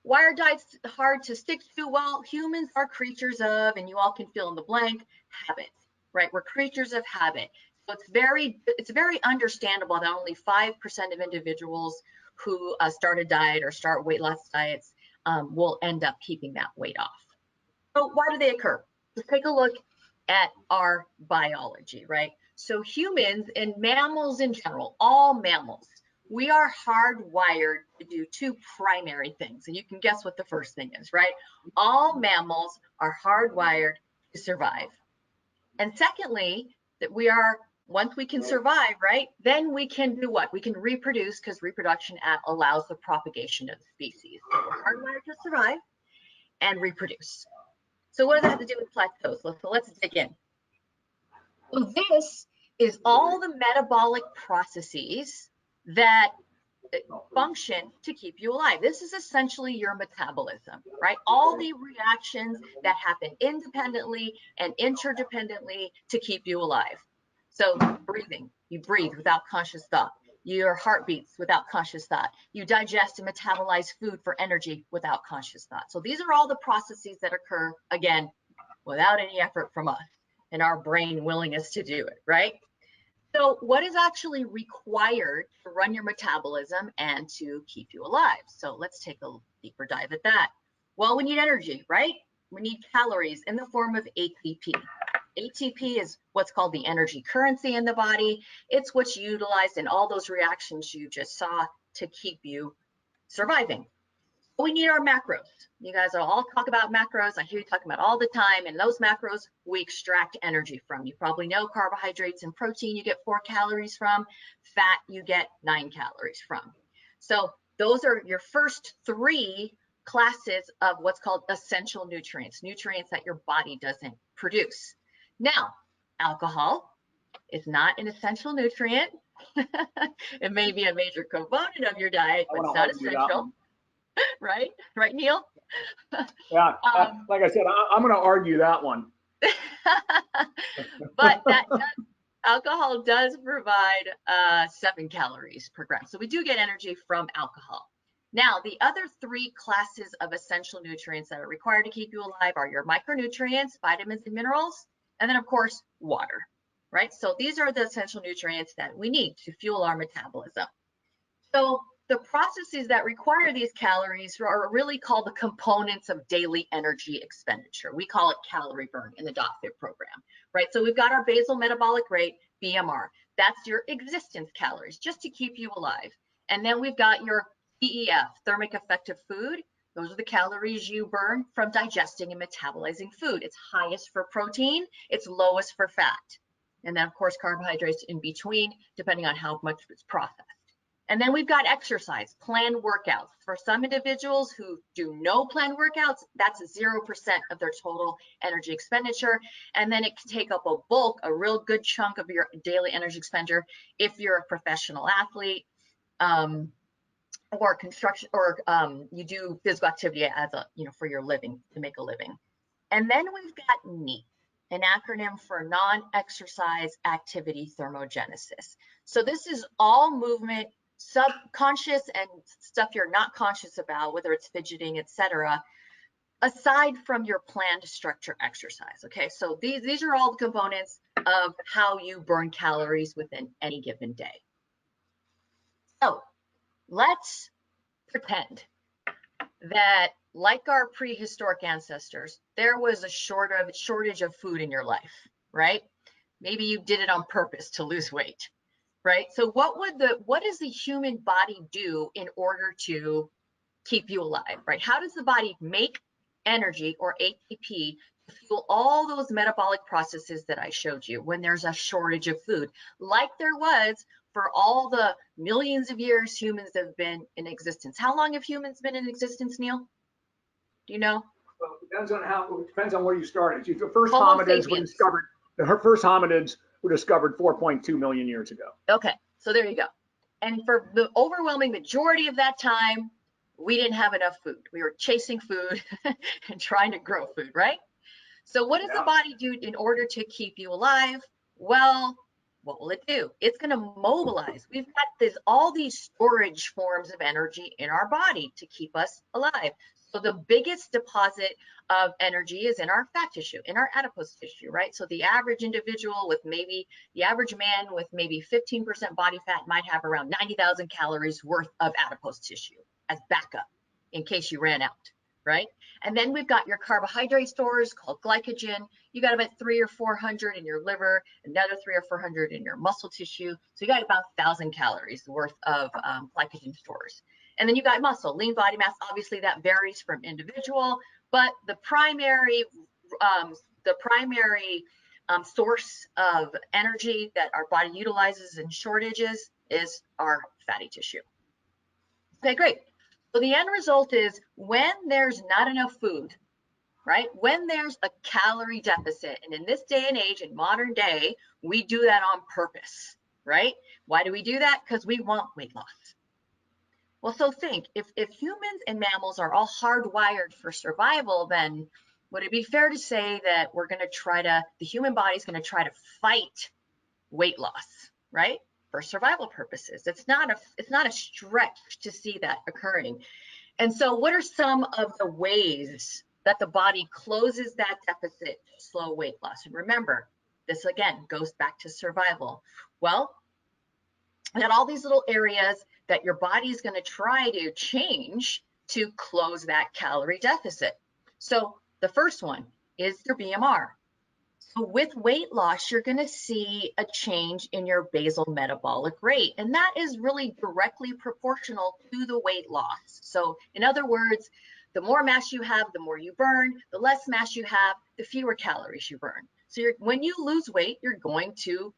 Why are diets hard to stick to? Well, humans are creatures of, and you all can fill in the blank, habit, right? We're creatures of habit. So it's very understandable that only 5% of individuals who start a diet or start weight loss diets will end up keeping that weight off. So why do they occur? Let's take a look at our biology, right? So humans and mammals in general, all mammals, we are hardwired to do two primary things. And you can guess what the first thing is, right? All mammals are hardwired to survive. And secondly, that once we can survive, right, then we can do what? We can reproduce, because reproduction allows the propagation of the species. So we're hardwired to survive and reproduce. So what does that have to do with plateaus? Let's dig in. So this is all the metabolic processes that function to keep you alive. This is essentially your metabolism, right? All the reactions that happen independently and interdependently to keep you alive. So breathing, you breathe without conscious thought. Your heart beats without conscious thought. You digest and metabolize food for energy without conscious thought. So these are all the processes that occur, again, without any effort from us and our brain willingness to do it, right? So what is actually required to run your metabolism and to keep you alive? So let's take a deeper dive at that. Well, we need energy, right? We need calories in the form of ATP. ATP is what's called the energy currency in the body. It's what's utilized in all those reactions you just saw to keep you surviving. We need our macros. You guys all talk about macros. I hear you talking about all the time. And those macros, we extract energy from. You probably know carbohydrates and protein you get 4 calories from. Fat you get 9 calories from. So those are your first 3 classes of what's called essential nutrients, nutrients that your body doesn't produce. Now, alcohol is not an essential nutrient. It may be a major component of your diet, but it's not essential. Right, Neil? Yeah, like I said, I'm going to argue that one. But alcohol does provide 7 calories per gram. So we do get energy from alcohol. Now, the other 3 classes of essential nutrients that are required to keep you alive are your micronutrients, vitamins and minerals, and then of course, water, right? So these are the essential nutrients that we need to fuel our metabolism. So the processes that require these calories are really called the components of daily energy expenditure. We call it calorie burn in the dotFIT program, right? So we've got our basal metabolic rate, BMR. That's your existence calories, just to keep you alive. And then we've got your TEF, thermic effective food. Those are the calories you burn from digesting and metabolizing food. It's highest for protein, it's lowest for fat. And then of course, carbohydrates in between, depending on how much it's processed. And then we've got exercise, planned workouts. For some individuals who do no planned workouts, that's 0% of their total energy expenditure. And then it can take up a bulk, a real good chunk of your daily energy expenditure if you're a professional athlete, or construction, or you do physical activity as a, for your living, to make a living. And then we've got NEAT, an acronym for non-exercise activity thermogenesis. So this is all movement, subconscious and stuff you're not conscious about, whether it's fidgeting, etc., aside from your planned structure exercise. Okay, so these are all the components of how you burn calories within any given day. So let's pretend that, like our prehistoric ancestors, there was a shortage of food in your life, right? Maybe you did it on purpose to lose weight, right? So what does the human body do in order to keep you alive, right? How does the body make energy, or ATP, to fuel all those metabolic processes that I showed you when there's a shortage of food, like there was for all the millions of years humans have been in existence? How long have humans been in existence, Neil? Do you know? Well, it depends on where you started. The first hominids were discovered 4.2 million years ago. Okay, so there you go. And for the overwhelming majority of that time, we didn't have enough food. We were chasing food and trying to grow food, right? So what does the body do in order to keep you alive? Well, what will it do? It's going to mobilize. We've got all these storage forms of energy in our body to keep us alive. So the biggest deposit of energy is in our fat tissue, in our adipose tissue, right? So the average individual with the average man with maybe 15% body fat might have around 90,000 calories worth of adipose tissue as backup in case you ran out, right? And then we've got your carbohydrate stores called glycogen. You got about 300 or 400 in your liver, another 300 or 400 in your muscle tissue. So you got about 1,000 calories worth of glycogen stores. And then you got muscle, lean body mass. Obviously that varies from individual, but the primary source of energy that our body utilizes in shortages is our fatty tissue. Okay, great. So the end result is when there's not enough food, right? When there's a calorie deficit, and in this day and age, in modern day, we do that on purpose, right? Why do we do that? Because we want weight loss. Well, so think, if humans and mammals are all hardwired for survival, then would it be fair to say that the human body is going to try to fight weight loss, right? For survival purposes. It's not a stretch to see that occurring. And so what are some of the ways that the body closes that deficit to slow weight loss? And remember, this again goes back to survival. Well, we got all these little areas that your body is going to try to change to close that calorie deficit. So the first one is your BMR. So with weight loss, you're going to see a change in your basal metabolic rate, and that is really directly proportional to the weight loss. So in other words, the more mass you have, the more you burn. The less mass you have, the fewer calories you burn. So when you lose weight, you're going to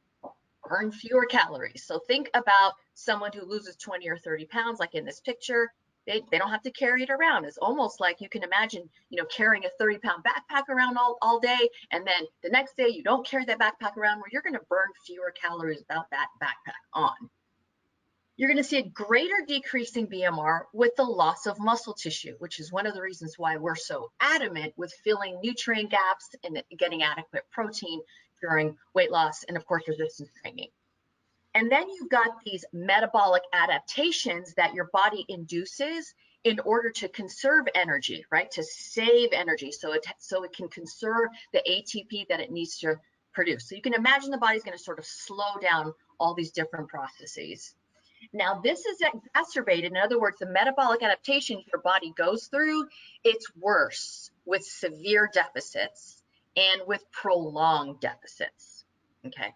burn fewer calories. So think about someone who loses 20 or 30 pounds, like in this picture. They don't have to carry it around. It's almost like you can imagine, carrying a 30-pound backpack around all day, and then the next day you don't carry that backpack around, where you're going to burn fewer calories without that backpack on. You're going to see a greater decrease in BMR with the loss of muscle tissue, which is one of the reasons why we're so adamant with filling nutrient gaps and getting adequate protein during weight loss and, of course, resistance training. And then you've got these metabolic adaptations that your body induces in order to conserve energy, right? To save energy, so it can conserve the ATP that it needs to produce. So you can imagine the body's going to sort of slow down all these different processes. Now, this is exacerbated. In other words, the metabolic adaptation your body goes through, it's worse with severe deficits and with prolonged deficits. Okay.